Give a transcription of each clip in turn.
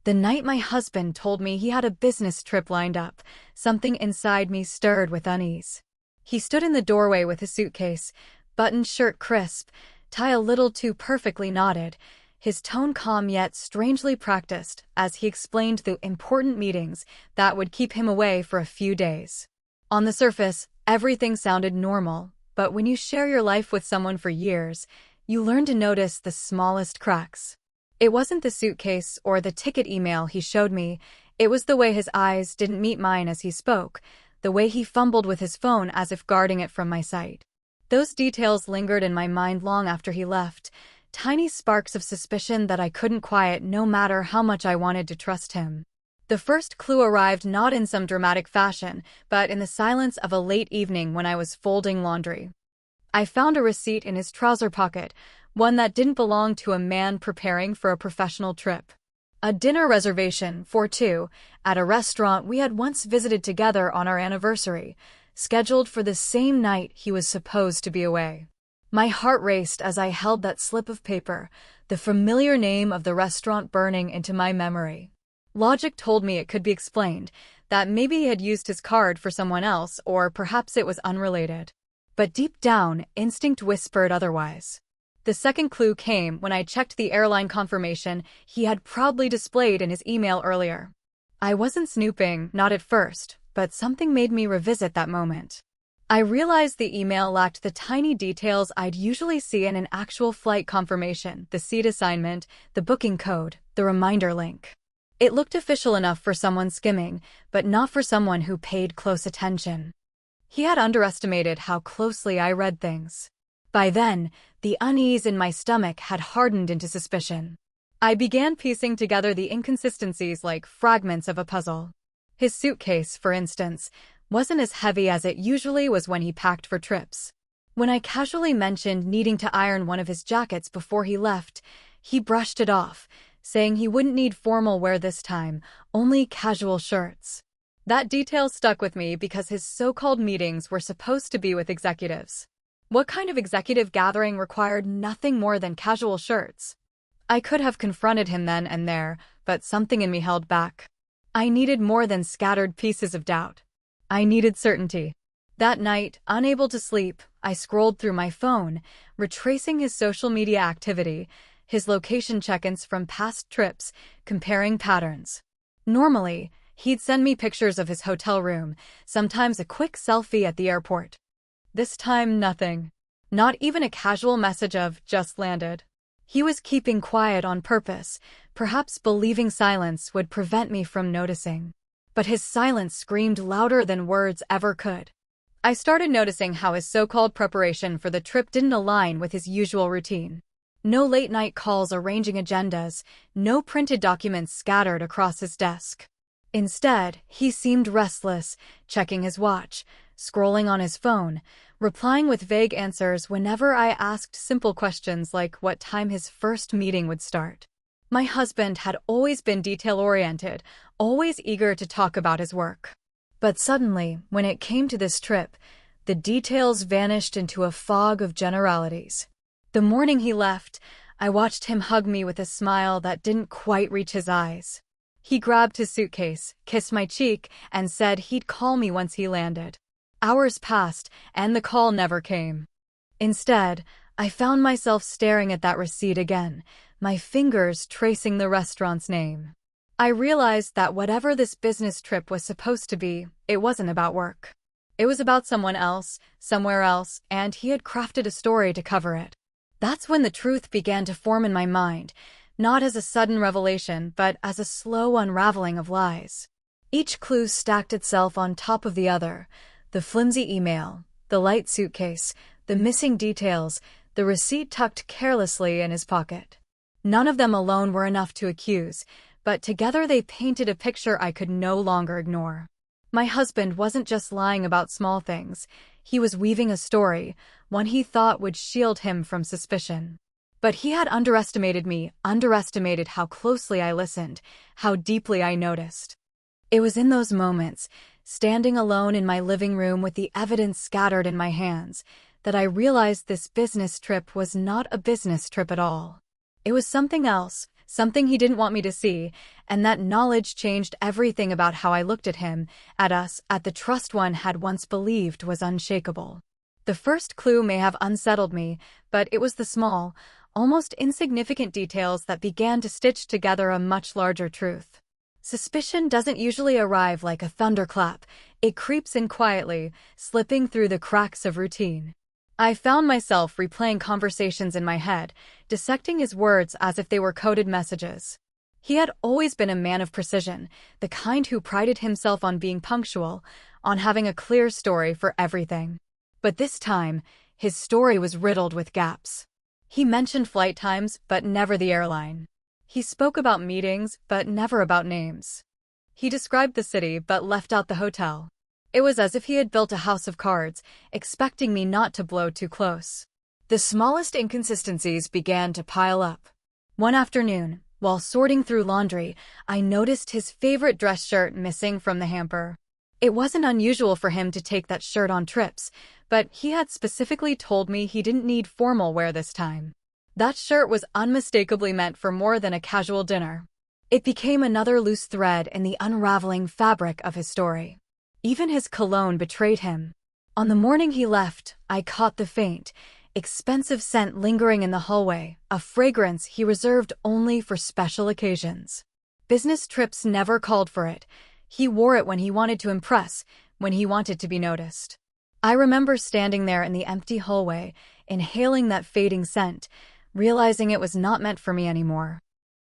The night my husband told me he had a business trip lined up, something inside me stirred with unease. He stood in the doorway with his suitcase, buttoned shirt crisp, tie a little too perfectly knotted, his tone calm yet strangely practiced as he explained the important meetings that would keep him away for a few days. On the surface, everything sounded normal, but when you share your life with someone for years, you learn to notice the smallest cracks. It wasn't the suitcase or the ticket email he showed me, it was the way his eyes didn't meet mine as he spoke, the way he fumbled with his phone as if guarding it from my sight. Those details lingered in my mind long after he left, tiny sparks of suspicion that I couldn't quiet no matter how much I wanted to trust him. The first clue arrived not in some dramatic fashion, but in the silence of a late evening when I was folding laundry. I found a receipt in his trouser pocket, one that didn't belong to a man preparing for a professional trip. A dinner reservation for two at a restaurant we had once visited together on our anniversary, scheduled for the same night he was supposed to be away. My heart raced as I held that slip of paper, the familiar name of the restaurant burning into my memory. Logic told me it could be explained, that maybe he had used his card for someone else or perhaps it was unrelated. But deep down, instinct whispered otherwise. The second clue came when I checked the airline confirmation he had proudly displayed in his email earlier. I wasn't snooping, not at first, but something made me revisit that moment. I realized the email lacked the tiny details I'd usually see in an actual flight confirmation, the seat assignment, the booking code, the reminder link. It looked official enough for someone skimming, but not for someone who paid close attention. He had underestimated how closely I read things. By then, the unease in my stomach had hardened into suspicion. I began piecing together the inconsistencies like fragments of a puzzle. His suitcase, for instance, wasn't as heavy as it usually was when he packed for trips. When I casually mentioned needing to iron one of his jackets before he left, he brushed it off, saying he wouldn't need formal wear this time, only casual shirts. That detail stuck with me because his so-called meetings were supposed to be with executives. What kind of executive gathering required nothing more than casual shirts? I could have confronted him then and there, but something in me held back. I needed more than scattered pieces of doubt. I needed certainty. That night, unable to sleep, I scrolled through my phone, retracing his social media activity, his location check-ins from past trips, comparing patterns. Normally, he'd send me pictures of his hotel room, sometimes a quick selfie at the airport. This time, nothing. Not even a casual message of, just landed. He was keeping quiet on purpose, perhaps believing silence would prevent me from noticing. But his silence screamed louder than words ever could. I started noticing how his so-called preparation for the trip didn't align with his usual routine. No late-night calls arranging agendas, no printed documents scattered across his desk. Instead, he seemed restless, checking his watch, scrolling on his phone, replying with vague answers whenever I asked simple questions like what time his first meeting would start. My husband had always been detail-oriented, always eager to talk about his work. But suddenly, when it came to this trip, the details vanished into a fog of generalities. The morning he left, I watched him hug me with a smile that didn't quite reach his eyes. He grabbed his suitcase, kissed my cheek, and said he'd call me once he landed. Hours passed, and the call never came. Instead, I found myself staring at that receipt again, my fingers tracing the restaurant's name. I realized that whatever this business trip was supposed to be, it wasn't about work. It was about someone else, somewhere else, and he had crafted a story to cover it. That's when the truth began to form in my mind, not as a sudden revelation, but as a slow unraveling of lies. Each clue stacked itself on top of the other: the flimsy email, the light suitcase, the missing details, the receipt tucked carelessly in his pocket. None of them alone were enough to accuse, but together they painted a picture I could no longer ignore. My husband wasn't just lying about small things, he was weaving a story, one he thought would shield him from suspicion. But he had underestimated me, underestimated how closely I listened, how deeply I noticed. It was in those moments, standing alone in my living room with the evidence scattered in my hands, that I realized this business trip was not a business trip at all. It was something else, something he didn't want me to see, and that knowledge changed everything about how I looked at him, at us, at the trust one had once believed was unshakable. The first clue may have unsettled me, but it was the small, almost insignificant details that began to stitch together a much larger truth. Suspicion doesn't usually arrive like a thunderclap. It creeps in quietly, slipping through the cracks of routine. I found myself replaying conversations in my head, dissecting his words as if they were coded messages. He had always been a man of precision, the kind who prided himself on being punctual, on having a clear story for everything. But this time, his story was riddled with gaps. He mentioned flight times, but never the airline. He spoke about meetings, but never about names. He described the city, but left out the hotel. It was as if he had built a house of cards, expecting me not to blow too close. The smallest inconsistencies began to pile up. One afternoon, while sorting through laundry, I noticed his favorite dress shirt missing from the hamper. It wasn't unusual for him to take that shirt on trips, but he had specifically told me he didn't need formal wear this time. That shirt was unmistakably meant for more than a casual dinner. It became another loose thread in the unraveling fabric of his story. Even his cologne betrayed him. On the morning he left, I caught the faint, expensive scent lingering in the hallway, a fragrance he reserved only for special occasions. Business trips never called for it. He wore it when he wanted to impress, when he wanted to be noticed. I remember standing there in the empty hallway, inhaling that fading scent, realizing it was not meant for me anymore.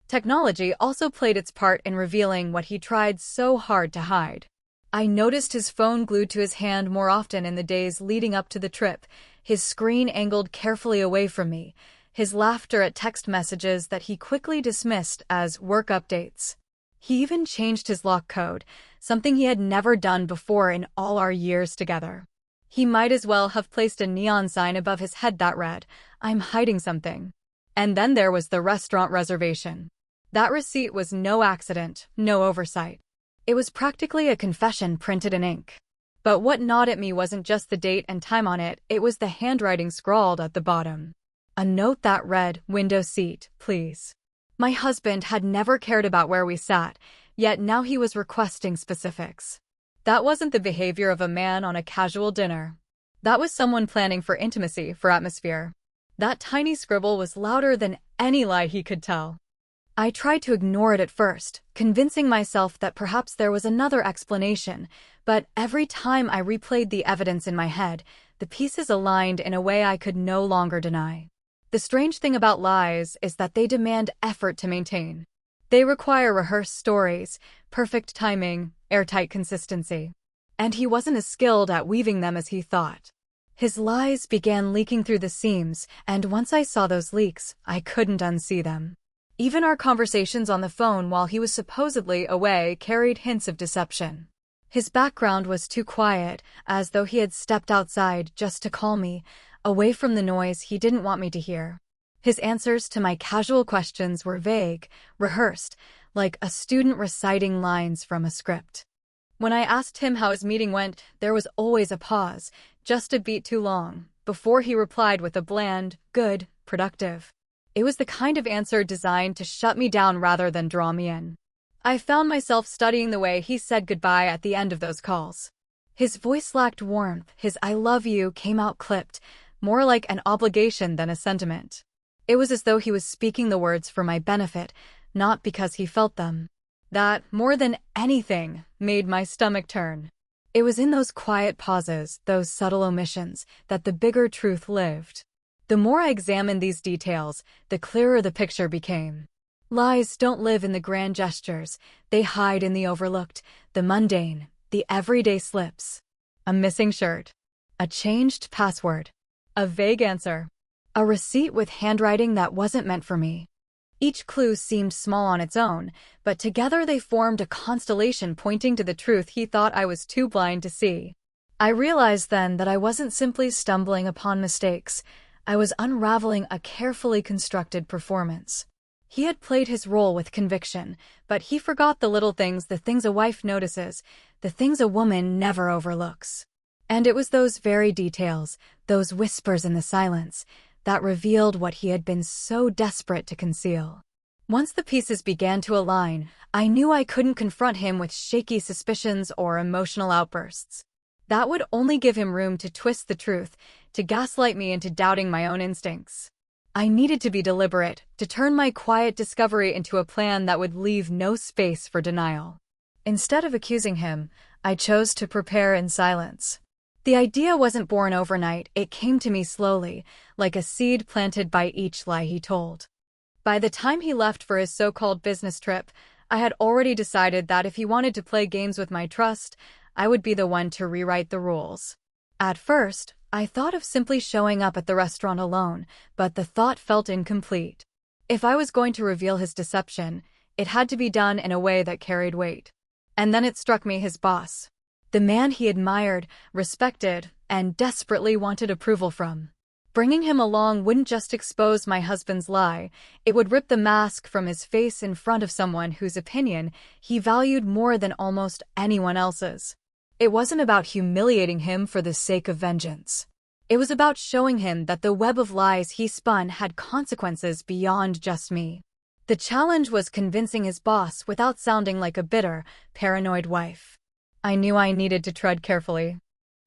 Technology also played its part in revealing what he tried so hard to hide. I noticed his phone glued to his hand more often in the days leading up to the trip, his screen angled carefully away from me, his laughter at text messages that he quickly dismissed as work updates. He even changed his lock code, something he had never done before in all our years together. He might as well have placed a neon sign above his head that read, "I'm hiding something." And then there was the restaurant reservation. That receipt was no accident, no oversight. It was practically a confession printed in ink. But what gnawed at me wasn't just the date and time on it, it was the handwriting scrawled at the bottom. A note that read, "Window seat, please." My husband had never cared about where we sat, yet now he was requesting specifics. That wasn't the behavior of a man on a casual dinner. That was someone planning for intimacy, for atmosphere. That tiny scribble was louder than any lie he could tell. I tried to ignore it at first, convincing myself that perhaps there was another explanation, but every time I replayed the evidence in my head, the pieces aligned in a way I could no longer deny. The strange thing about lies is that they demand effort to maintain. They require rehearsed stories, perfect timing, airtight consistency. And he wasn't as skilled at weaving them as he thought. His lies began leaking through the seams, and once I saw those leaks, I couldn't unsee them. Even our conversations on the phone while he was supposedly away carried hints of deception. His background was too quiet, as though he had stepped outside just to call me, away from the noise he didn't want me to hear. His answers to my casual questions were vague, rehearsed, like a student reciting lines from a script. When I asked him how his meeting went, there was always a pause, just a beat too long, before he replied with a bland, "Good, productive." It was the kind of answer designed to shut me down rather than draw me in. I found myself studying the way he said goodbye at the end of those calls. His voice lacked warmth, his "I love you" came out clipped, more like an obligation than a sentiment. It was as though he was speaking the words for my benefit, not because he felt them. That, more than anything, made my stomach turn. It was in those quiet pauses, those subtle omissions, that the bigger truth lived. The more I examined these details, the clearer the picture became. Lies don't live in the grand gestures, they hide in the overlooked, the mundane, the everyday slips. A missing shirt. A changed password. A vague answer. A receipt with handwriting that wasn't meant for me. Each clue seemed small on its own, but together they formed a constellation pointing to the truth he thought I was too blind to see. I realized then that I wasn't simply stumbling upon mistakes. I was unraveling a carefully constructed performance. He had played his role with conviction, but he forgot the little things, the things a wife notices, the things a woman never overlooks. And it was those very details, those whispers in the silence, that revealed what he had been so desperate to conceal. Once the pieces began to align, I knew I couldn't confront him with shaky suspicions or emotional outbursts. That would only give him room to twist the truth, to gaslight me into doubting my own instincts. I needed to be deliberate, to turn my quiet discovery into a plan that would leave no space for denial. Instead of accusing him, I chose to prepare in silence. The idea wasn't born overnight, it came to me slowly, like a seed planted by each lie he told. By the time he left for his so-called business trip, I had already decided that if he wanted to play games with my trust, I would be the one to rewrite the rules. At first, I thought of simply showing up at the restaurant alone, but the thought felt incomplete. If I was going to reveal his deception, it had to be done in a way that carried weight. And then it struck me, his boss. The man he admired, respected, and desperately wanted approval from. Bringing him along wouldn't just expose my husband's lie, it would rip the mask from his face in front of someone whose opinion he valued more than almost anyone else's. It wasn't about humiliating him for the sake of vengeance. It was about showing him that the web of lies he spun had consequences beyond just me. The challenge was convincing his boss without sounding like a bitter, paranoid wife. I knew I needed to tread carefully.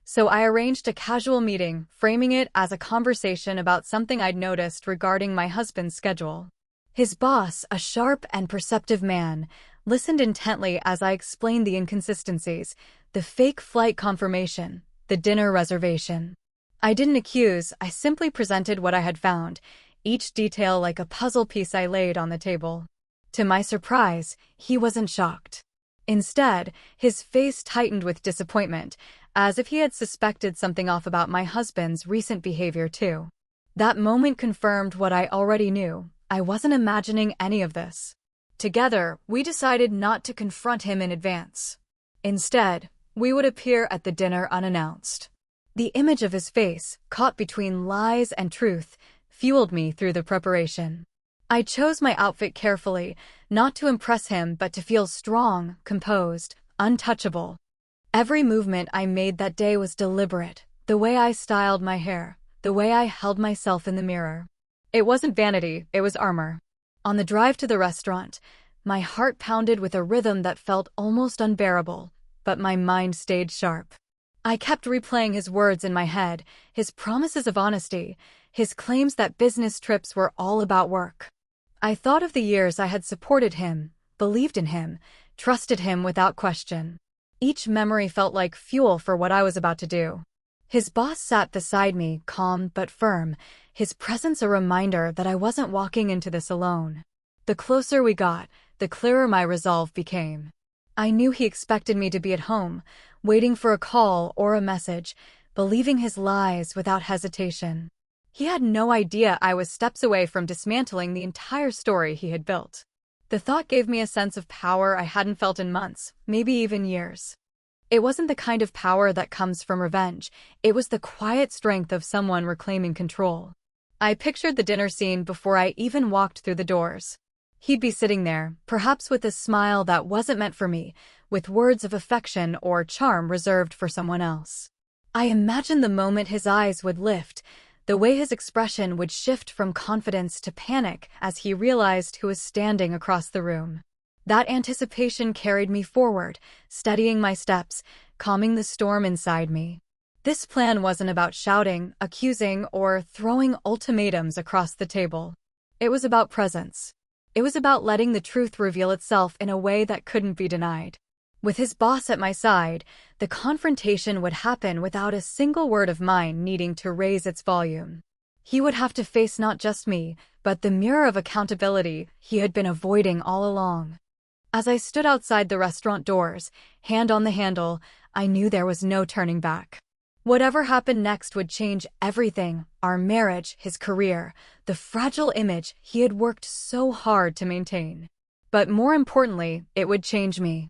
So I arranged a casual meeting, framing it as a conversation about something I'd noticed regarding my husband's schedule. His boss, a sharp and perceptive man, listened intently as I explained the inconsistencies, the fake flight confirmation, the dinner reservation. I didn't accuse, I simply presented what I had found, each detail like a puzzle piece I laid on the table. To my surprise, he wasn't shocked. Instead, his face tightened with disappointment, as if he had suspected something off about my husband's recent behavior too. That moment confirmed what I already knew. I wasn't imagining any of this. Together, we decided not to confront him in advance. Instead, we would appear at the dinner unannounced. The image of his face, caught between lies and truth, fueled me through the preparation. I chose my outfit carefully, not to impress him but to feel strong, composed, untouchable. Every movement I made that day was deliberate, the way I styled my hair, the way I held myself in the mirror. It wasn't vanity, it was armor. On the drive to the restaurant, my heart pounded with a rhythm that felt almost unbearable, but my mind stayed sharp. I kept replaying his words in my head, his promises of honesty, his claims that business trips were all about work. I thought of the years I had supported him, believed in him, trusted him without question. Each memory felt like fuel for what I was about to do. His boss sat beside me, calm but firm, his presence a reminder that I wasn't walking into this alone. The closer we got, the clearer my resolve became. I knew he expected me to be at home, waiting for a call or a message, believing his lies without hesitation. He had no idea I was steps away from dismantling the entire story he had built. The thought gave me a sense of power I hadn't felt in months, maybe even years. It wasn't the kind of power that comes from revenge, it was the quiet strength of someone reclaiming control. I pictured the dinner scene before I even walked through the doors. He'd be sitting there, perhaps with a smile that wasn't meant for me, with words of affection or charm reserved for someone else. I imagined the moment his eyes would lift, the way his expression would shift from confidence to panic as he realized who was standing across the room. That anticipation carried me forward, steadying my steps, calming the storm inside me. This plan wasn't about shouting, accusing, or throwing ultimatums across the table. It was about presence. It was about letting the truth reveal itself in a way that couldn't be denied. With his boss at my side, the confrontation would happen without a single word of mine needing to raise its volume. He would have to face not just me, but the mirror of accountability he had been avoiding all along. As I stood outside the restaurant doors, hand on the handle, I knew there was no turning back. Whatever happened next would change everything, our marriage, his career, the fragile image he had worked so hard to maintain. But more importantly, it would change me.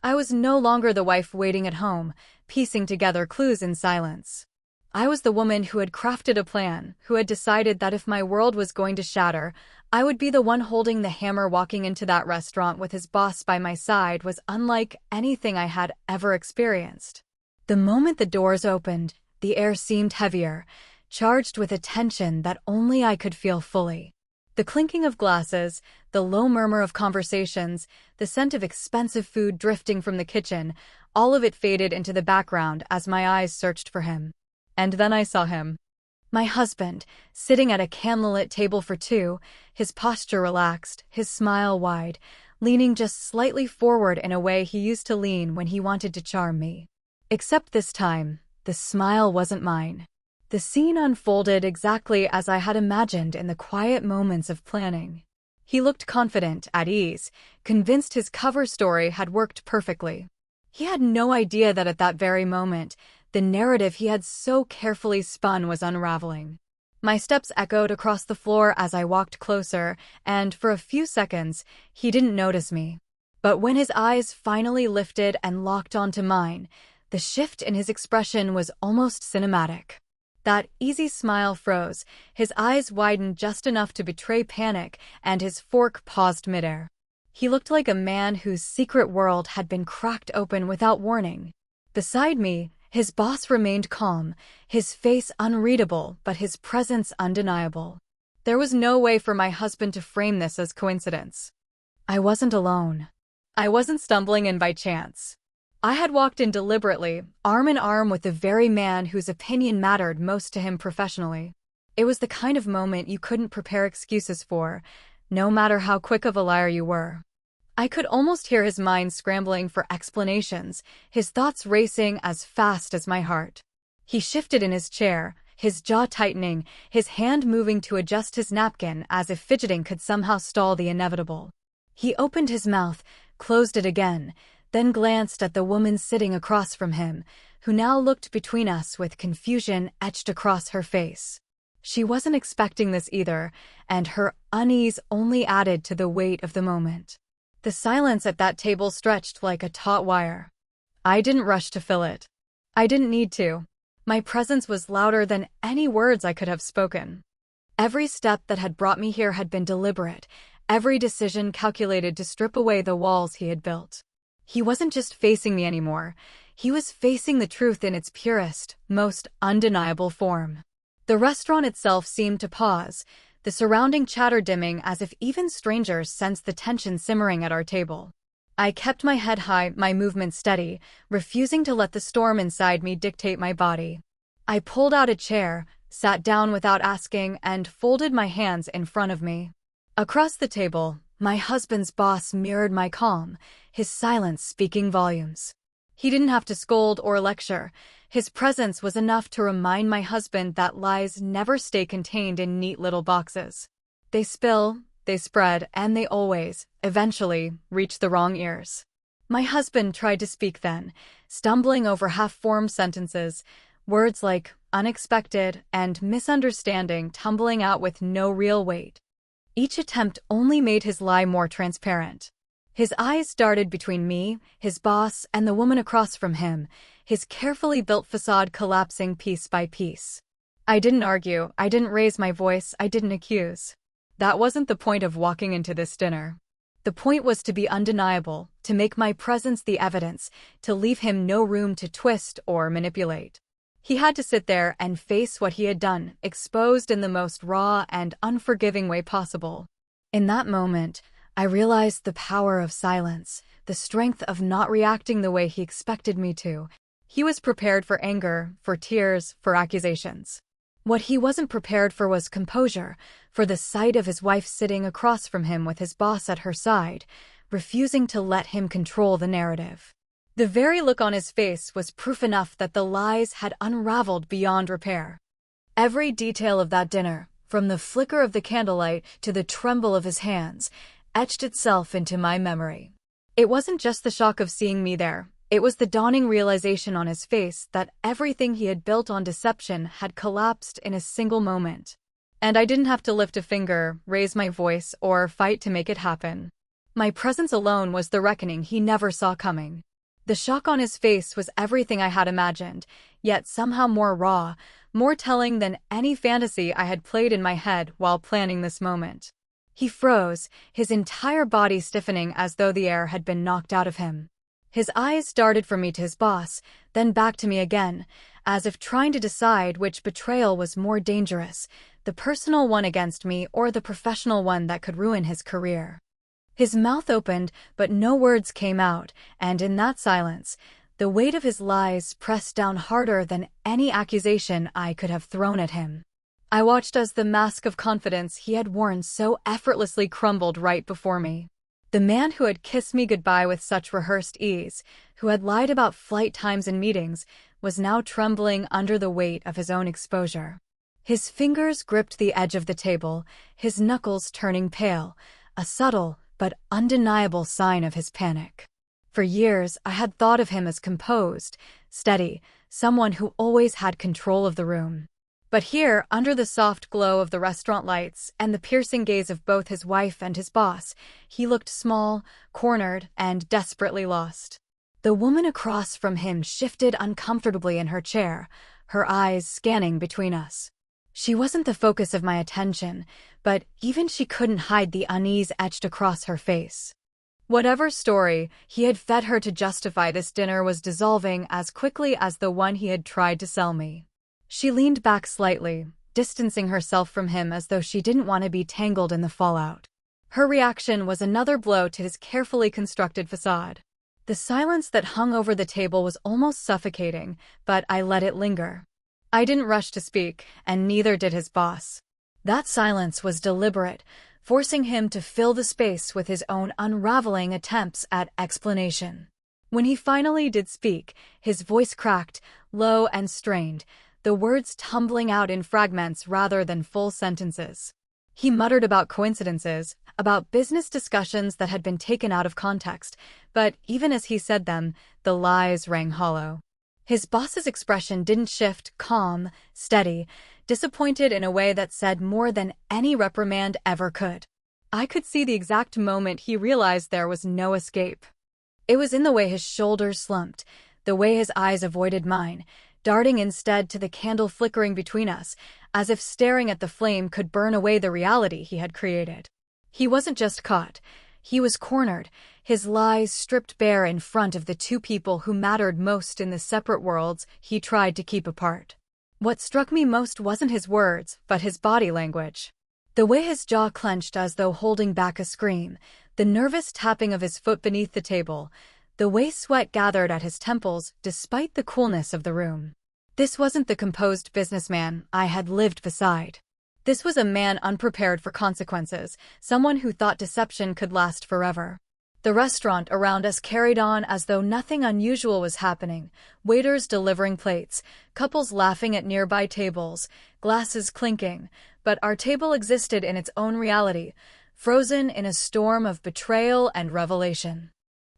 I was no longer the wife waiting at home, piecing together clues in silence. I was the woman who had crafted a plan, who had decided that if my world was going to shatter, I would be the one holding the hammer. Walking into that restaurant with his boss by my side was unlike anything I had ever experienced. The moment the doors opened, the air seemed heavier, charged with a tension that only I could feel fully. The clinking of glasses, the low murmur of conversations, the scent of expensive food drifting from the kitchen, all of it faded into the background as my eyes searched for him. And then I saw him. My husband, sitting at a candlelit table for two, his posture relaxed, his smile wide, leaning just slightly forward in a way he used to lean when he wanted to charm me. Except this time, the smile wasn't mine. The scene unfolded exactly as I had imagined in the quiet moments of planning. He looked confident, at ease, convinced his cover story had worked perfectly. He had no idea that at that very moment, the narrative he had so carefully spun was unraveling. My steps echoed across the floor as I walked closer, and for a few seconds, he didn't notice me. But when his eyes finally lifted and locked onto mine, the shift in his expression was almost cinematic. That easy smile froze, his eyes widened just enough to betray panic, and his fork paused midair. He looked like a man whose secret world had been cracked open without warning. Beside me, his boss remained calm, his face unreadable but his presence undeniable. There was no way for my husband to frame this as coincidence. I wasn't alone. I wasn't stumbling in by chance. I had walked in deliberately, arm in arm with the very man whose opinion mattered most to him professionally. It was the kind of moment you couldn't prepare excuses for, no matter how quick of a liar you were. I could almost hear his mind scrambling for explanations, his thoughts racing as fast as my heart. He shifted in his chair, his jaw tightening, his hand moving to adjust his napkin as if fidgeting could somehow stall the inevitable. He opened his mouth, closed it again, then glanced at the woman sitting across from him, who now looked between us with confusion etched across her face. She wasn't expecting this either, and her unease only added to the weight of the moment. The silence at that table stretched like a taut wire. I didn't rush to fill it. I didn't need to. My presence was louder than any words I could have spoken. Every step that had brought me here had been deliberate, every decision calculated to strip away the walls he had built. He wasn't just facing me anymore. He was facing the truth in its purest, most undeniable form. The restaurant itself seemed to pause, the surrounding chatter dimming as if even strangers sensed the tension simmering at our table. I kept my head high, my movement steady, refusing to let the storm inside me dictate my body. I pulled out a chair, sat down without asking, and folded my hands in front of me. Across the table, my husband's boss mirrored my calm, his silence speaking volumes. He didn't have to scold or lecture. His presence was enough to remind my husband that lies never stay contained in neat little boxes. They spill, they spread, and they always, eventually, reach the wrong ears. My husband tried to speak then, stumbling over half-formed sentences, words like unexpected and misunderstanding tumbling out with no real weight. Each attempt only made his lie more transparent. His eyes darted between me, his boss, and the woman across from him, his carefully built facade collapsing piece by piece. I didn't argue, I didn't raise my voice, I didn't accuse. That wasn't the point of walking into this dinner. The point was to be undeniable, to make my presence the evidence, to leave him no room to twist or manipulate. He had to sit there and face what he had done, exposed in the most raw and unforgiving way possible. In that moment, I realized the power of silence, the strength of not reacting the way he expected me to. He was prepared for anger, for tears, for accusations. What he wasn't prepared for was composure, for the sight of his wife sitting across from him with his boss at her side, refusing to let him control the narrative. The very look on his face was proof enough that the lies had unraveled beyond repair. Every detail of that dinner, from the flicker of the candlelight to the tremble of his hands, etched itself into my memory. It wasn't just the shock of seeing me there. It was the dawning realization on his face that everything he had built on deception had collapsed in a single moment. And I didn't have to lift a finger, raise my voice, or fight to make it happen. My presence alone was the reckoning he never saw coming. The shock on his face was everything I had imagined, yet somehow more raw, more telling than any fantasy I had played in my head while planning this moment. He froze, his entire body stiffening as though the air had been knocked out of him. His eyes darted from me to his boss, then back to me again, as if trying to decide which betrayal was more dangerous, the personal one against me or the professional one that could ruin his career. His mouth opened, but no words came out, and in that silence, the weight of his lies pressed down harder than any accusation I could have thrown at him. I watched as the mask of confidence he had worn so effortlessly crumbled right before me. The man who had kissed me goodbye with such rehearsed ease, who had lied about flight times and meetings, was now trembling under the weight of his own exposure. His fingers gripped the edge of the table, his knuckles turning pale, a subtle but undeniable sign of his panic. For years, I had thought of him as composed, steady, someone who always had control of the room. But here, under the soft glow of the restaurant lights and the piercing gaze of both his wife and his boss, he looked small, cornered, and desperately lost. The woman across from him shifted uncomfortably in her chair, her eyes scanning between us. She wasn't the focus of my attention, but even she couldn't hide the unease etched across her face. Whatever story he had fed her to justify this dinner was dissolving as quickly as the one he had tried to sell me. She leaned back slightly, distancing herself from him as though she didn't want to be tangled in the fallout. Her reaction was another blow to his carefully constructed facade. The silence that hung over the table was almost suffocating, but I let it linger. I didn't rush to speak, and neither did his boss. That silence was deliberate, forcing him to fill the space with his own unraveling attempts at explanation. When he finally did speak, his voice cracked, low and strained, the words tumbling out in fragments rather than full sentences. He muttered about coincidences, about business discussions that had been taken out of context, but even as he said them, the lies rang hollow. His boss's expression didn't shift, calm, steady, disappointed in a way that said more than any reprimand ever could. I could see the exact moment he realized there was no escape. It was in the way his shoulders slumped, the way his eyes avoided mine, darting instead to the candle flickering between us, as if staring at the flame could burn away the reality he had created. He wasn't just caught. He was cornered, his lies stripped bare in front of the two people who mattered most in the separate worlds he tried to keep apart. What struck me most wasn't his words, but his body language. The way his jaw clenched as though holding back a scream, the nervous tapping of his foot beneath the table, the way sweat gathered at his temples despite the coolness of the room. This wasn't the composed businessman I had lived beside. This was a man unprepared for consequences, someone who thought deception could last forever. The restaurant around us carried on as though nothing unusual was happening, waiters delivering plates, couples laughing at nearby tables, glasses clinking, but our table existed in its own reality, frozen in a storm of betrayal and revelation.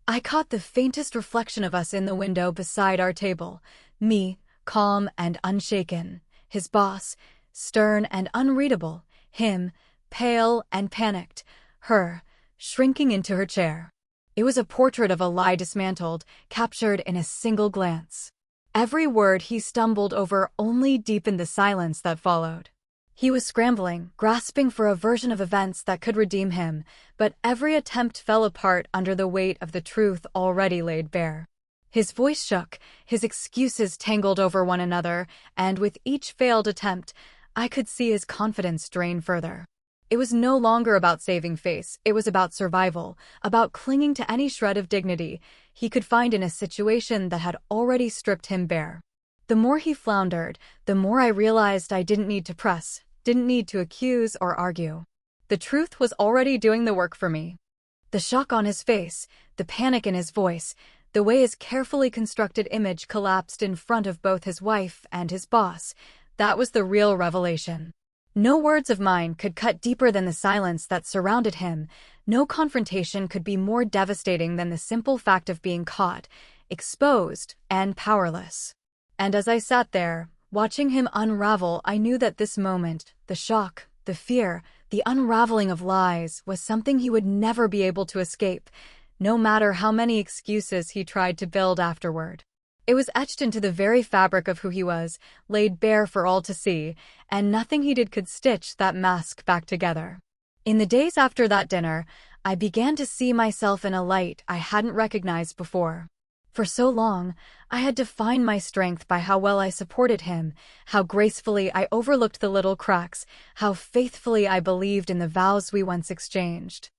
I caught the faintest reflection of us in the window beside our table, me, calm and unshaken, his boss, stern and unreadable, him, pale and panicked, her, shrinking into her chair. It was a portrait of a lie dismantled, captured in a single glance. Every word he stumbled over only deepened the silence that followed. He was scrambling, grasping for a version of events that could redeem him, but every attempt fell apart under the weight of the truth already laid bare. His voice shook, his excuses tangled over one another, and with each failed attempt, I could see his confidence drain further. It was no longer about saving face, it was about survival, about clinging to any shred of dignity he could find in a situation that had already stripped him bare. The more he floundered, the more I realized I didn't need to press, didn't need to accuse or argue. The truth was already doing the work for me. The shock on his face, the panic in his voice, the way his carefully constructed image collapsed in front of both his wife and his boss, that was the real revelation. No words of mine could cut deeper than the silence that surrounded him. No confrontation could be more devastating than the simple fact of being caught, exposed, and powerless. And as I sat there, watching him unravel, I knew that this moment, the shock, the fear, the unraveling of lies, was something he would never be able to escape, no matter how many excuses he tried to build afterward. It was etched into the very fabric of who he was, laid bare for all to see, and nothing he did could stitch that mask back together. In the days after that dinner, I began to see myself in a light I hadn't recognized before. For so long, I had defined my strength by how well I supported him, how gracefully I overlooked the little cracks, how faithfully I believed in the vows we once exchanged.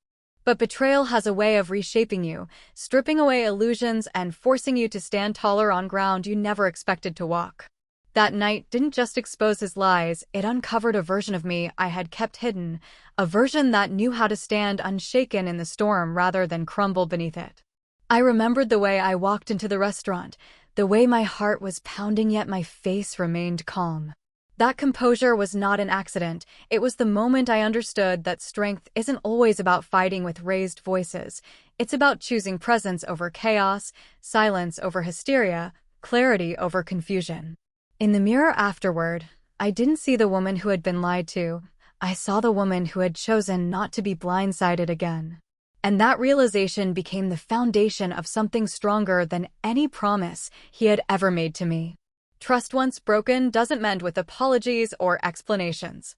But betrayal has a way of reshaping you, stripping away illusions and forcing you to stand taller on ground you never expected to walk. That night didn't just expose his lies, it uncovered a version of me I had kept hidden, a version that knew how to stand unshaken in the storm rather than crumble beneath it. I remembered the way I walked into the restaurant, the way my heart was pounding yet my face remained calm. That composure was not an accident. It was the moment I understood that strength isn't always about fighting with raised voices. It's about choosing presence over chaos, silence over hysteria, clarity over confusion. In the mirror afterward, I didn't see the woman who had been lied to. I saw the woman who had chosen not to be blindsided again. And that realization became the foundation of something stronger than any promise he had ever made to me. Trust once broken doesn't mend with apologies or explanations.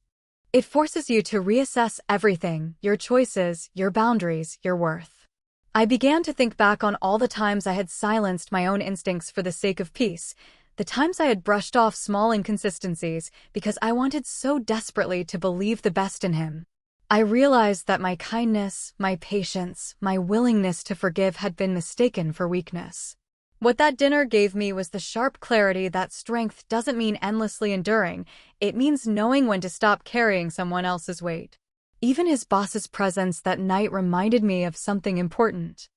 It forces you to reassess everything, your choices, your boundaries, your worth. I began to think back on all the times I had silenced my own instincts for the sake of peace, the times I had brushed off small inconsistencies because I wanted so desperately to believe the best in him. I realized that my kindness, my patience, my willingness to forgive had been mistaken for weakness. What that dinner gave me was the sharp clarity that strength doesn't mean endlessly enduring, it means knowing when to stop carrying someone else's weight. Even his boss's presence that night reminded me of something important.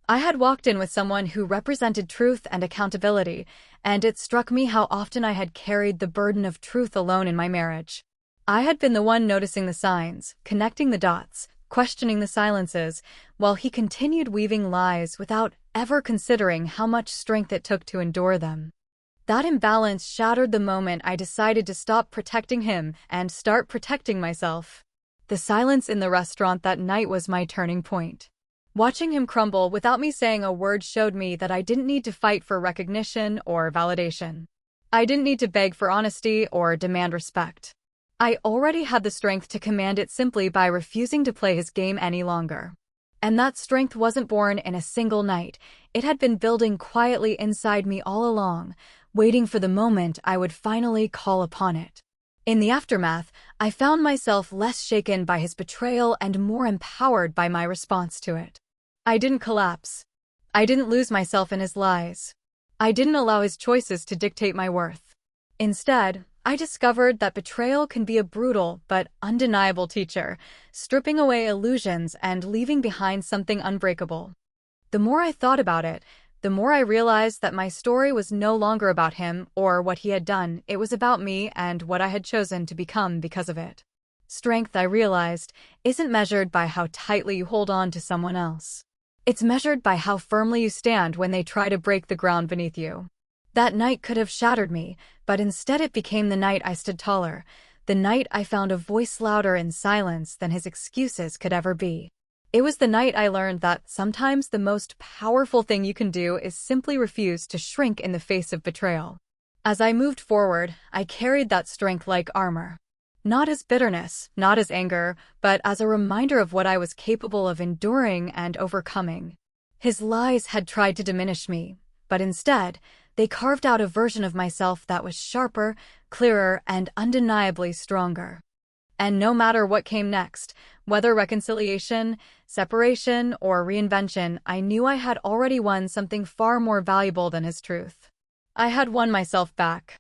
I had walked in with someone who represented truth and accountability, and it struck me how often I had carried the burden of truth alone in my marriage. I had been the one noticing the signs, connecting the dots, questioning the silences, while he continued weaving lies without ever considering how much strength it took to endure them. That imbalance shattered the moment I decided to stop protecting him and start protecting myself. The silence in the restaurant that night was my turning point. Watching him crumble without me saying a word showed me that I didn't need to fight for recognition or validation. I didn't need to beg for honesty or demand respect. I already had the strength to command it simply by refusing to play his game any longer. And that strength wasn't born in a single night. It had been building quietly inside me all along, waiting for the moment I would finally call upon it. In the aftermath, I found myself less shaken by his betrayal and more empowered by my response to it. I didn't collapse. I didn't lose myself in his lies. I didn't allow his choices to dictate my worth. Instead, I discovered that betrayal can be a brutal but undeniable teacher, stripping away illusions and leaving behind something unbreakable. The more I thought about it, the more I realized that my story was no longer about him or what he had done. It was about me and what I had chosen to become because of it. Strength, I realized, isn't measured by how tightly you hold on to someone else. It's measured by how firmly you stand when they try to break the ground beneath you. That night could have shattered me, but instead it became the night I stood taller, the night I found a voice louder in silence than his excuses could ever be. It was the night I learned that sometimes the most powerful thing you can do is simply refuse to shrink in the face of betrayal. As I moved forward, I carried that strength like armor. Not as bitterness, not as anger, but as a reminder of what I was capable of enduring and overcoming. His lies had tried to diminish me, but instead, they carved out a version of myself that was sharper, clearer, and undeniably stronger. And no matter what came next, whether reconciliation, separation, or reinvention, I knew I had already won something far more valuable than his truth. I had won myself back.